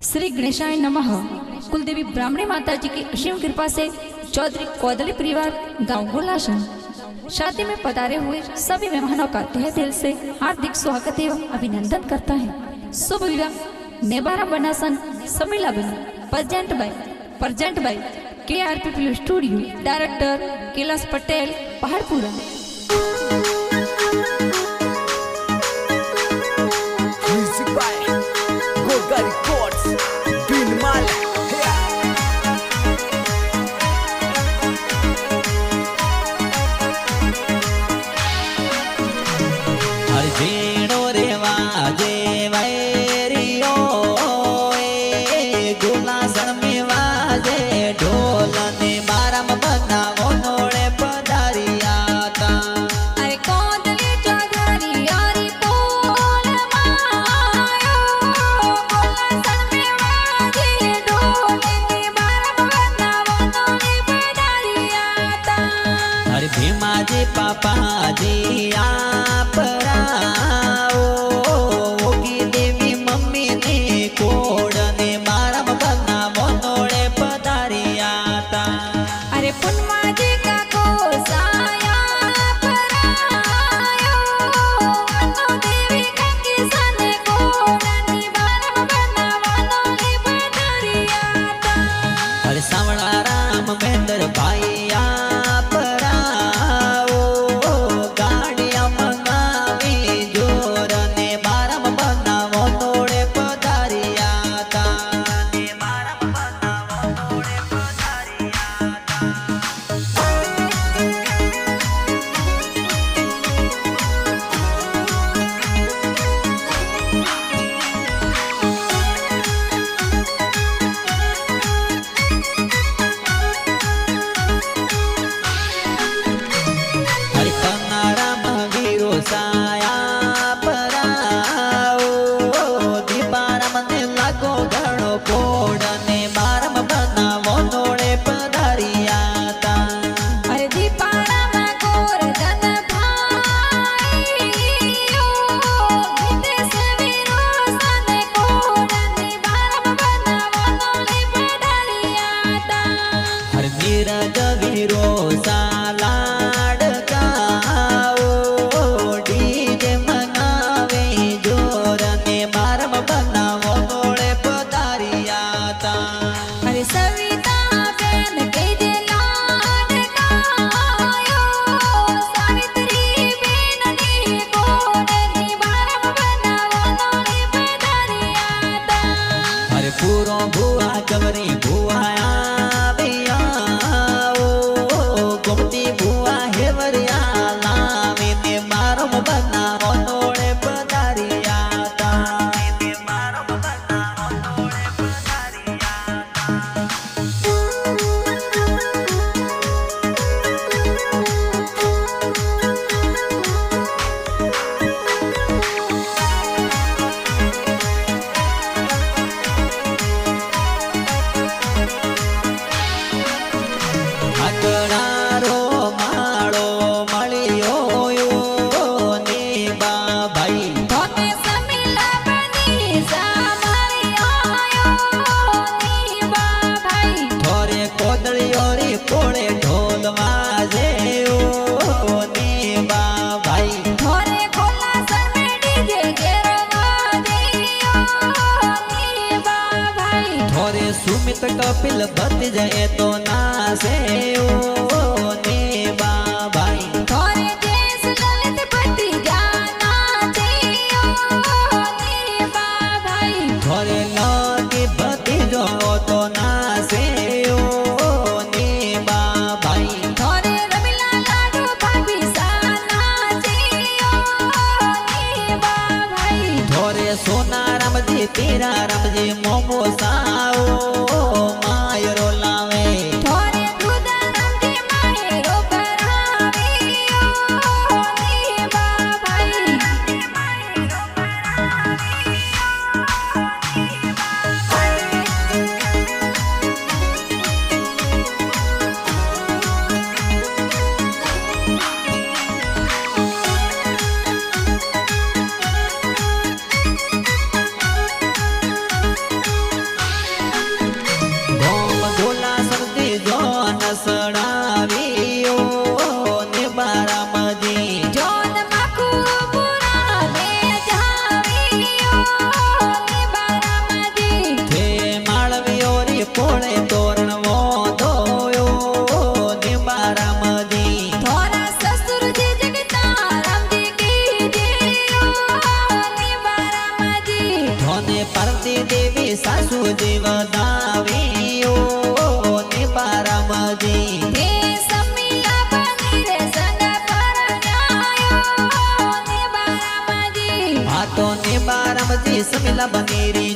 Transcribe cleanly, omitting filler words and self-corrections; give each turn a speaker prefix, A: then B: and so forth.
A: श्री गणेशाय नमः। कुलदेवी ब्राह्मणी माता जी की असीम कृपा से चौधरी कौदली परिवार गांव गुलाशन शादी में पधारे हुए सभी मेहमानों का तहे दिल से हार्दिक स्वागत एवं अभिनंदन करता है। शुभ विवाह नेबारा बनासन समीला बनी present by KRP studio, director Kailash Patel Paharpura.
B: Sumit Kapil बत जाए तो नासे ओ नेबा भाई
A: थोरे देश ललित पति जाना चाहिए ओ नेबा भाई
B: थोरे लगे बती जो तो नासे ओ नेबा भाई
A: थोरे रमिला लाडू भाभी साना चाहिए ओ नेबा भाई
B: थोरे सोना राम जी तेरा राम जी मोमो साओ मायरो लावे
A: थोरे दूधा राम जी
B: સાસુ દેવ દાવે ઓ ને બારામજી
A: હે સમિલા બની રે સંગ પરણ્યાયો ને બારામજી
B: આ તો ને બારામજી સમિલા બની રી